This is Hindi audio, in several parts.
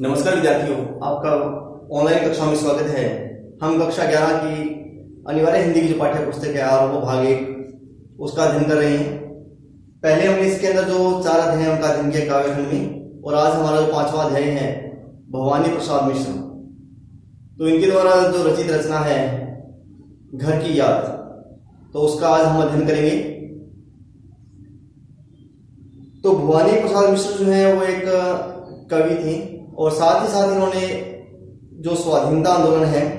नमस्कार विद्यार्थियों, आपका ऑनलाइन कक्षा में स्वागत है। हम कक्षा 11 की अनिवार्य हिंदी की जो पाठ्य पुस्तक है और वो भाग 1 उसका अध्ययन कर रहे हैं। पहले हमने इसके अंदर जो 4 अध्याय हैं उनका अध्ययन किया काव्यखंड में, और आज हमारा जो 5वां अध्याय है भवानी प्रसाद मिश्र, तो इनके द्वारा जो रचित रचना है घर की याद, तो उसका आज हम अध्ययन करेंगे। तो भवानी प्रसाद मिश्र जो है वो एक कवि थे, और साथ ही साथ इन्होंने जो स्वाधीनता आंदोलन है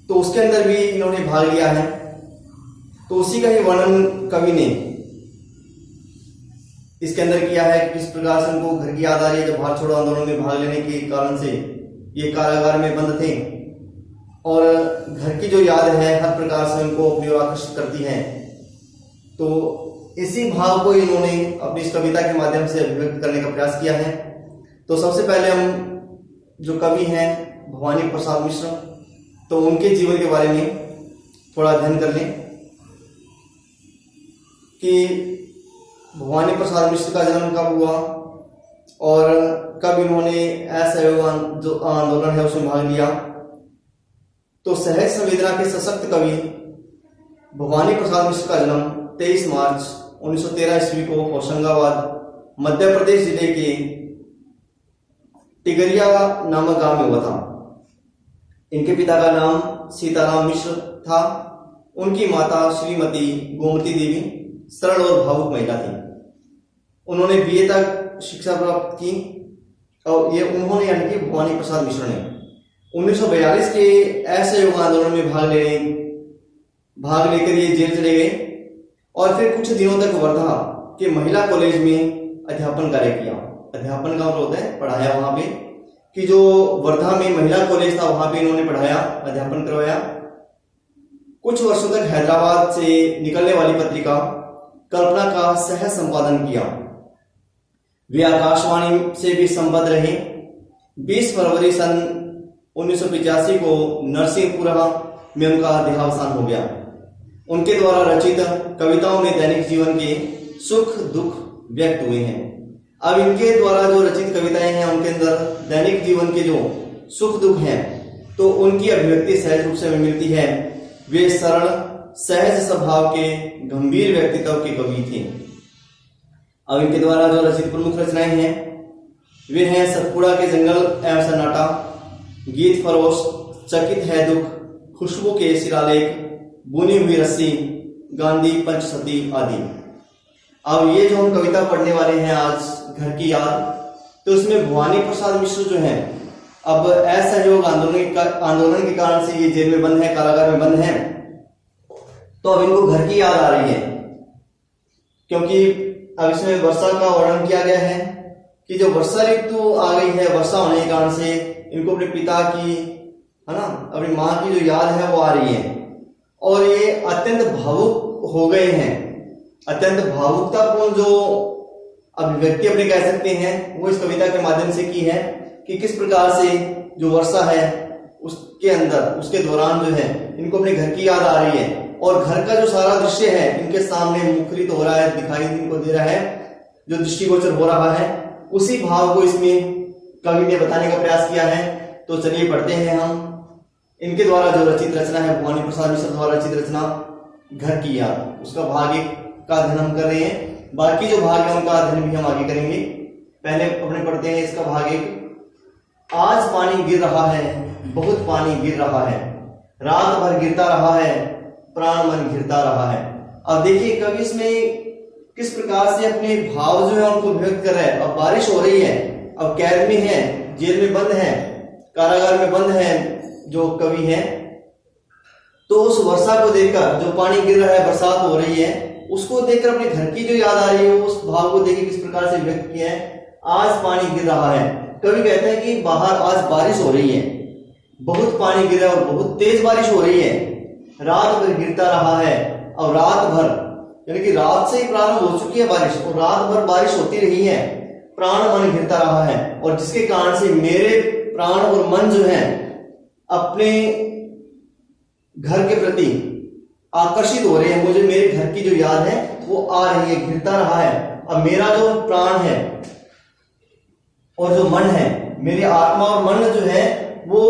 तो उसके अंदर भी इन्होंने भाग लिया है। तो उसी का ही वर्णन कवि ने इसके अंदर किया है कि किस प्रकार से उनको घर की याद आ रही है। जब भारत छोड़ो आंदोलन में भाग लेने के कारण से ये कारागार में बंद थे, और घर की जो याद है हर प्रकार से उनको अपनी ओर आकर्षित करती है। तो इसी भाव को इन्होंने अपनी इस कविता के माध्यम से अभिव्यक्त करने का प्रयास किया है। तो सबसे पहले हम जो कवि हैं भवानी प्रसाद मिश्र, तो उनके जीवन के बारे में थोड़ा अध्ययन कर लें कि भवानी प्रसाद मिश्र का जन्म कब हुआ और कब इन्होंने असहयोग जो आंदोलन है उसमें भाग लिया। तो सहज संवेदना के सशक्त कवि भवानी प्रसाद मिश्र का जन्म 23 मार्च 1913 ईस्वी को होशंगाबाद मध्य प्रदेश जिले के टिगरिया नामक गांव में हुआ था। इनके पिता का नाम सीताराम मिश्र था। उनकी माता श्रीमती गोमती देवी सरल और भावुक महिला थी। उन्होंने बीए तक शिक्षा प्राप्त की, और ये उन्होंने यानी कि भवानी प्रसाद मिश्र ने 1942 के असहयोग आंदोलन में भाग लेकर ये जेल चले गए, और फिर कुछ दिनों तक वर्धा के महिला कॉलेज में अध्यापन कार्य किया। अध्यापन का मतलब होता है पढ़ाया वहां पे, कि जो वर्धा में महिला कॉलेज था वहां पे इन्होंने पढ़ाया, अध्यापन करवाया। कुछ वर्षों तक हैदराबाद से निकलने वाली पत्रिका कल्पना का सह संपादन किया। वे आकाशवाणी से भी संबद्ध रहे। 20 फरवरी सन 1985 को नरसिंहपुरा में उनका देहावसान हो गया। उनके द्वारा रचित कविताओं में दैनिक जीवन के सुख दुख व्यक्त हुए हैं। अब इनके द्वारा जो रचित कविताएं हैं उनके अंदर दैनिक जीवन के जो सुख दुख हैं तो उनकी अभिव्यक्ति सहज रूप से मिलती है। वे सरल सहज स्वभाव के गंभीर व्यक्तित्व के कवि थे। अब इनके द्वारा जो रचित प्रमुख रचनाएं हैं वे हैं सतपुड़ा के जंगल एवं सन्नाटा, गीत फरोश, चकित है दुख, खुशबू के शिलालेख, बुनी हुई रस्सी, गांधी पंचसती आदि। अब ये जो हम कविता पढ़ने वाले हैं आज घर की याद, तो उसमें भवानी प्रसाद मिश्र जो हैं अब असहयोग आंदोलन के कारण से ये जेल में बंद है, कारागार में बंद है। तो अब इनको घर की याद आ रही है, क्योंकि अब इसमें वर्षा का वर्णन किया गया है कि जो वर्षा ऋतु आ गई है, वर्षा होने के कारण से इनको अपने पिता की, है ना, अपनी माँ की जो याद है वो आ रही है, और ये अत्यंत भावुक हो गए हैं। अत्यंत भावुकतापूर्ण जो अभिव्यक्ति अपने कह सकते हैं वो इस कविता के माध्यम से की है, कि किस प्रकार से जो वर्षा है उसके अंदर, उसके दौरान जो है इनको अपने घर की याद आ रही है, और घर का जो सारा दृश्य है इनके सामने मुखरित हो रहा है, दिखाई इनको दे रहा है, जो दृष्टिगोचर हो रहा है, उसी भाव को इसमें कवि ने बताने का प्रयास किया है। तो चलिए पढ़ते हैं हम इनके द्वारा जो रचित रचना है, भवानी प्रसाद मिश्र द्वारा रचित रचना घर की याद, उसका भाग 1 का अध्ययन हम कर रहे हैं। बाकी जो भाग है उनका अध्ययन भी हम आगे करेंगे। पहले अपने पढ़ते हैं इसका भाग 1। आज पानी गिर रहा है, बहुत पानी गिर रहा है, रात भर गिरता रहा है, प्राण मन गिरता रहा है। अब देखिए कवि इसमें किस प्रकार से अपने भाव जो है उनको व्यक्त कर रहा है। अब बारिश हो रही है, अब कैद में है, जेल में बंद है, कारागार में बंद है जो कवि है, तो उस वर्षा को देखकर, जो पानी गिर रहा है, बरसात हो रही है, उसको देखकर अपने घर की जो याद आ रही है, उस भाव को देखिए किस प्रकार से व्यक्त किया है। आज पानी गिर रहा है, कवि कहते हैं कि बाहर आज बारिश हो रही है, बहुत पानी गिर रहा है और बहुत तेज बारिश हो रही है, रात भर गिरता रहा है, और रात भर यानी कि रात से ही प्रारंभ हो चुकी है बारिश, और रात भर बारिश होती रही है, प्राण मन गिरता रहा है, और जिसके कारण से मेरे प्राण और मन जो है अपने घर के प्रति आकर्षित हो रहे हैं। मुझे मेरे घर की जो याद है वो आ रही है, गिरता रहा है। अब मेरा जो प्राण है और जो मन है, मेरी आत्मा और मन जो है वो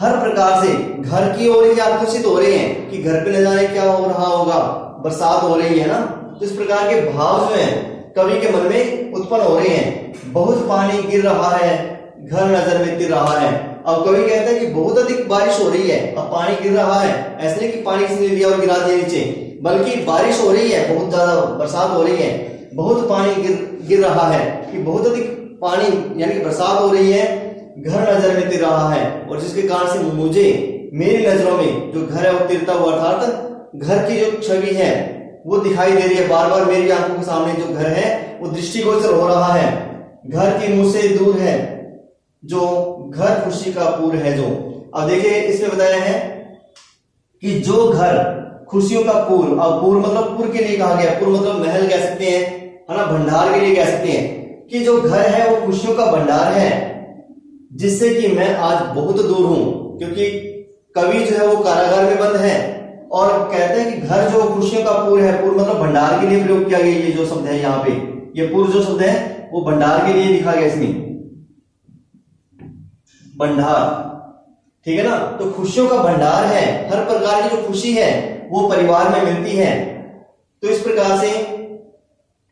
हर प्रकार से घर की ओर ही आकर्षित हो रहे हैं कि घर पे न जाने क्या हो रहा होगा, बरसात हो रही है ना। तो इस प्रकार के भाव जो है कवि के मन में उत्पन्न हो रहे हैं। बहुत पानी गिर रहा है, घर नजर में तिर रहा है। अब कवि कहता है कि बहुत अधिक बारिश हो रही है, अब पानी गिर रहा है, ऐसे नहीं कि पानी किसी ने लिया और गिरा दिया नीचे, बल्कि बारिश हो रही है, बहुत ज्यादा बरसात हो रही है, बहुत पानी गिर रहा है, कि बहुत अधिक पानी यानी कि बरसात हो रही है, घर नजर में तिर रहा है। और जिसके कारण से मुझे मेरी नजरों में जो घर है वो तिरता हुआ, अर्थात घर की जो छवि है वो दिखाई दे रही है। बार बार मेरी आंखों के सामने जो घर है वो दृष्टिगोचर हो रहा है। घर की मुझसे दूर है जो घर खुशी का पूर है जो। अब देखिए इसमें बताया है कि जो घर खुशियों का पूर, अब पूर मतलब पूर के लिए कहा गया, पूर मतलब महल कह सकते हैं, है ना, भंडार के लिए कह सकते हैं, कि जो घर है वो खुशियों का भंडार है, जिससे कि मैं आज बहुत दूर हूं। क्योंकि कवि जो है वो कारागार में बंद है और कहते हैं कि घर जो खुशियों का पूर है, पूर मतलब भंडार के लिए प्रयोग किया गया। ये जो शब्द है यहाँ पे, ये पूर जो शब्द है वो भंडार के लिए लिखा गया इसमें, भंडार, ठीक है ना। तो खुशियों का भंडार है, हर प्रकार की जो खुशी है वो परिवार में मिलती है। तो इस प्रकार से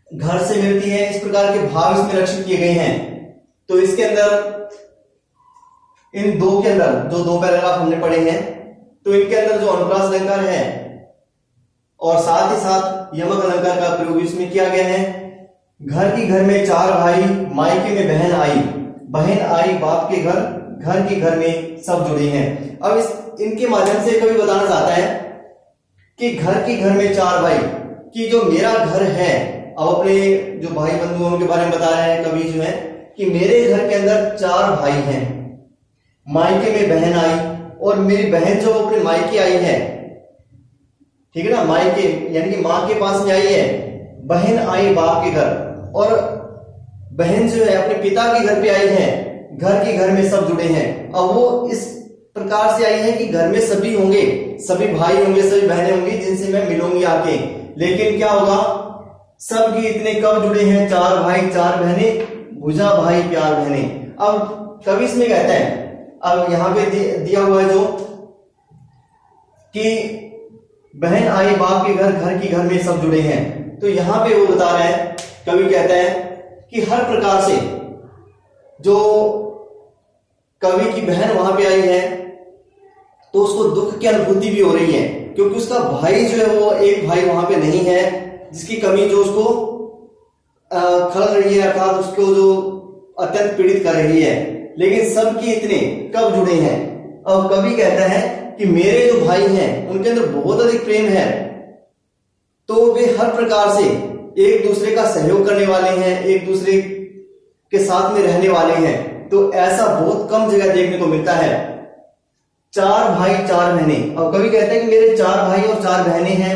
घर से मिलती है, इस प्रकार के भाव इसमें रक्षित किए गए हैं। तो इसके अंदर इन दो के अंदर जो दो पैराग्राफ हमने पढ़े हैं, तो इनके अंदर जो अनुप्रास अलंकार है और साथ ही साथ यमक अलंकार का प्रयोग इसमें किया गया है। घर की घर में चार भाई, मायके में बहन आई, बहन आई बाप के घर, घर की घर में सब जुड़े हैं। अब इनके माध्यम से कवि बताना चाहता है कि घर की घर में चार भाई, कि जो मेरा घर है, अब अपने जो भाई बंधु उनके बारे में बता रहे हैं कवि जो है कि मेरे घर के अंदर चार भाई हैं, मायके में बहन आई, और मेरी बहन जो अपने मायके आई है, ठीक है ना, मायके यानी कि माँ के पास में आई है, बहन आई बाप के घर, और बहन जो है अपने पिता के घर पे आई है, घर के घर में सब जुड़े हैं। अब वो इस प्रकार से आई है कि घर में सभी होंगे, सभी भाई होंगे, सभी बहनें होंगी जिनसे मैं मिलूंगी आके। लेकिन क्या होगा, सब की इतने कब जुड़े हैं, चार भाई चार बहनें, भुजा भाई प्यार बहनें। अब कवि इसमें कहता है, अब यहां पे दिया हुआ है जो कि बहन आई बाप के घर, घर की घर में सब जुड़े हैं। तो यहां पे वो बता रहा है, कवि कहता है कि हर प्रकार से जो कवि की बहन वहां पे आई है तो उसको दुख की अनुभूति भी हो रही है, क्योंकि उसका भाई जो है वो एक भाई वहां पे नहीं है, जिसकी कमी जो उसको खल रही है, अर्थात उसको जो अत्यंत पीड़ित कर रही है। लेकिन सबकी इतने कब जुड़े हैं। अब कवि कहता है कि मेरे जो भाई हैं उनके अंदर बहुत अधिक प्रेम है, तो वे हर प्रकार से एक दूसरे का सहयोग करने वाले हैं, एक दूसरे के साथ में रहने वाले हैं। तो ऐसा बहुत कम जगह देखने को मिलता है। चार भाई चार बहनें, अब कवि कहते हैं कि मेरे चार भाई और चार बहनें हैं,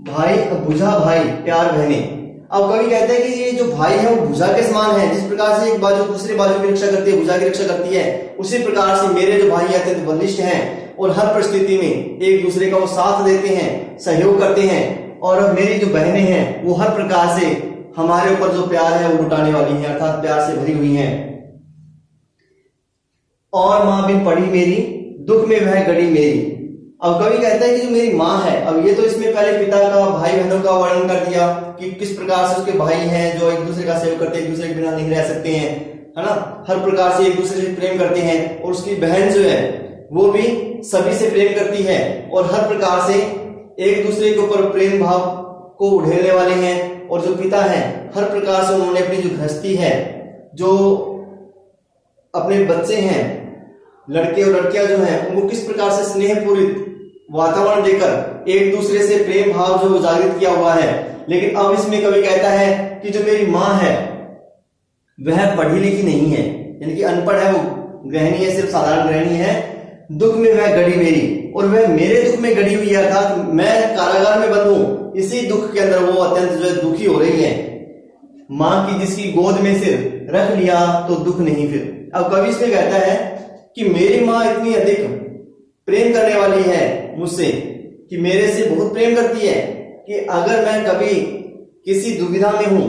भाई भुजा भाई प्यार बहनें। अब कवि कहते हैं कि ये जो भाई है वो भुजा के समान है, जिस प्रकार से एक बाजू दूसरे बाजू की रक्षा करती है, भुजा की रक्षा करती है, उसी प्रकार से मेरे जो भाई अत्यंत बलिष्ठ हैं और हर परिस्थिति में एक दूसरे का वो साथ देते हैं, सहयोग करते हैं। और मेरी जो बहनें हैं वो हर प्रकार से हमारे ऊपर जो प्यार है वो लुटाने वाली हैं, अर्थात प्यार से भरी हुई हैं। और मां बिन पढ़ी मेरी, दुख में वह गड़ी मेरी। अब कवि कहता है कि जो मेरी माँ है, अब ये तो इसमें पहले पिता का, भाई बहनों का वर्णन कर दिया कि किस प्रकार से उसके भाई हैं जो एक दूसरे का सहयोग करते हैं, एक दूसरे के बिना नहीं रह सकते हैं, है ना, हर प्रकार से एक दूसरे से प्रेम करते हैं। और उसकी बहन जो है वो भी सभी से प्रेम करती है और हर प्रकार से एक दूसरे के ऊपर प्रेम भाव को उड़ेलने वाले हैं। और जो पिता है हर प्रकार से उन्होंने अपनी जो गृहस्थी है, जो अपने बच्चे हैं, लड़के और लड़कियां जो हैं, उनको किस प्रकार से स्नेहपूरित वातावरण देकर एक दूसरे से प्रेम भाव जो जागृत किया हुआ है। लेकिन अब इसमें कवि कहता है कि जो मेरी माँ है वह पढ़ी लिखी नहीं है, यानी कि अनपढ़ है, वो गृहिणी है, सिर्फ साधारण गृहिणी है। दुख में वह गड़ी मेरी, और वह मेरे दुख में गड़ी हुई है, अर्थात मैं कारागार में बंद हूं, इसी दुख के अंदर वो अत्यंत जो है दुखी हो रही है। माँ की जिसकी गोद में सिर रख लिया तो दुख नहीं फिर। अब कवि इसमें कहता है कि मेरी माँ इतनी अधिक प्रेम करने वाली है मुझसे, कि मेरे से बहुत प्रेम करती है, कि अगर मैं कभी किसी दुविधा में हूं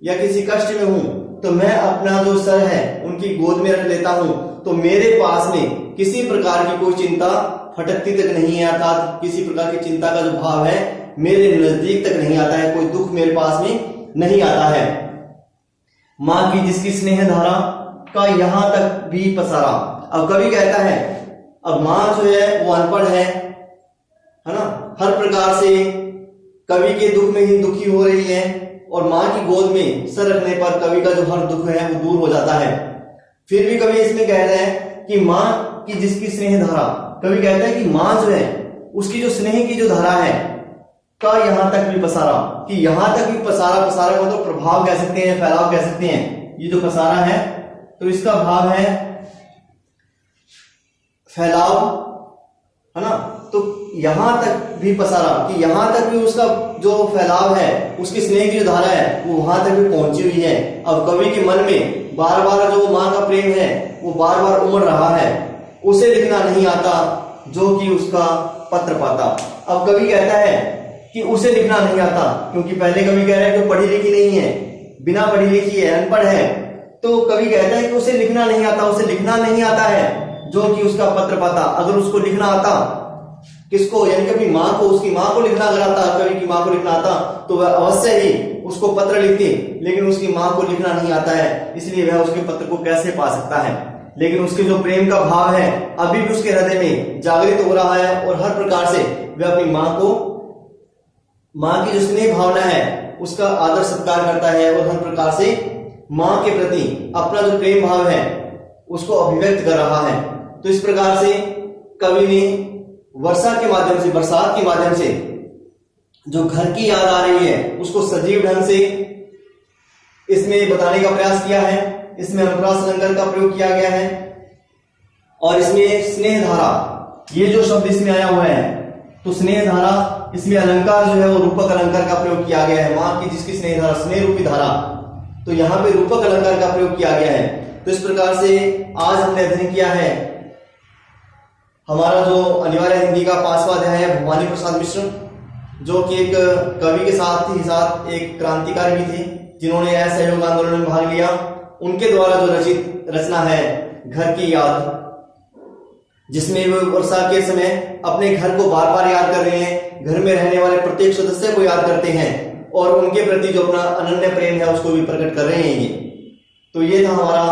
या किसी कष्ट में हूं तो मैं अपना जो सर है उनकी गोद में रख लेता हूं, तो मेरे पास में किसी प्रकार की कोई चिंता फटकती तक नहीं है, अर्थात किसी प्रकार की चिंता का जो भाव है मेरे नजदीक तक नहीं आता है, कोई दुख मेरे पास में नहीं आता है। मां की जिसकी स्नेह धारा का यहां तक भी पसारा। अब कवि कहता है, अब मां जो है वो अनपढ़ है ना, हर प्रकार से कवि के दुख में ही दुखी हो रही है, और मां की गोद में सर रखने पर कवि का जो हर दुख है वो दूर हो जाता है। फिर भी कवि इसमें कह रहे हैं कि मां की जिसकी स्नेह धारा, कवि कहता है कि मां जो है उसकी जो स्नेह की जो धारा है का यहां तक भी पसारा, कि यहां तक भी पसारा, पसारा को तो प्रभाव कह सकते हैं, फैलाव कह सकते हैं। ये जो पसारा है तो इसका भाव है फैलाव, है ना, तो यहां तक भी पसारा, कि यहां तक भी उसका जो फैलाव है, उसकी स्नेह की जो धारा है वो वहां तक भी पहुंची हुई है। अब कवि के मन में बार बार जो मां का प्रेम है वो बार बार उमड़ रहा है, उसे लिखना नहीं आता जो कि उसका पत्र पाता। अब कवि कहता है कि उसे लिखना नहीं आता, क्योंकि पहले कवि कह रहा है कि पढ़ी लिखी नहीं है, बिना पढ़ी लिखी है, अनपढ़ है, तो कवि कहता है कि उसे लिखना नहीं आता, उसे लिखना नहीं आता है जो कि उसका पत्र पाता। अगर उसको लिखना आता, किसको, यानी कि अपनी मां को, उसकी मां को लिखना अगर आता, कवि की मां को लिखना आता तो वह अवश्य ही उसको पत्र लिखती, लेकिन उसकी मां को लिखना नहीं आता है, इसलिए वह उसके पत्र को कैसे पा सकता है। लेकिन उसके जो प्रेम का भाव है अभी भी उसके हृदय में जागृत हो रहा है, और हर प्रकार से वह अपनी मां को, मां की जो स्नेह भावना है उसका आदर सत्कार करता है, और हर प्रकार से मां के प्रति अपना जो प्रेम भाव है उसको अभिव्यक्त कर रहा है। तो इस प्रकार से कवि ने वर्षा के माध्यम से, बरसात के माध्यम से जो घर की याद आ रही है उसको सजीव ढंग से इसमें बताने का प्रयास किया है। इसमें अनुप्रास अलंकार का प्रयोग किया गया है, और इसमें स्नेह धारा, ये जो शब्द इसमें आया हुआ है, तो स्नेह धारा, इसमें अलंकार जो है वो रूपक अलंकार का प्रयोग किया गया है। मां की जिसकी स्नेह धारा, स्नेह रूपी धारा, तो यहाँ पे रूपक अलंकार का प्रयोग किया गया है। तो इस प्रकार से आज हमने अध्ययन किया है हमारा जो अनिवार्य हिंदी का 5वां अध्याय है भवानी प्रसाद मिश्र, जो कि एक कवि के साथ ही साथ एक क्रांतिकारी भी थे, जिन्होंने असहयोग आंदोलन में भाग लिया। उनके द्वारा जो रचित रचना है घर की याद, जिसमें वो वर्षा के समय अपने घर को बार बार याद कर रहे हैं, घर में रहने वाले प्रत्येक सदस्य को याद करते हैं, और उनके प्रति जो अपना अनन्य प्रेम है उसको भी प्रकट कर रहे हैं। ये तो ये था हमारा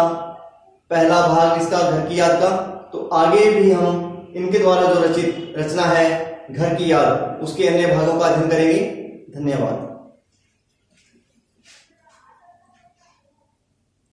पहला भाग इसका, घर की याद का। तो आगे भी हम इनके द्वारा जो रचित रचना है घर की याद, उसके अन्य भागों का अध्ययन करेंगे। धन्यवाद।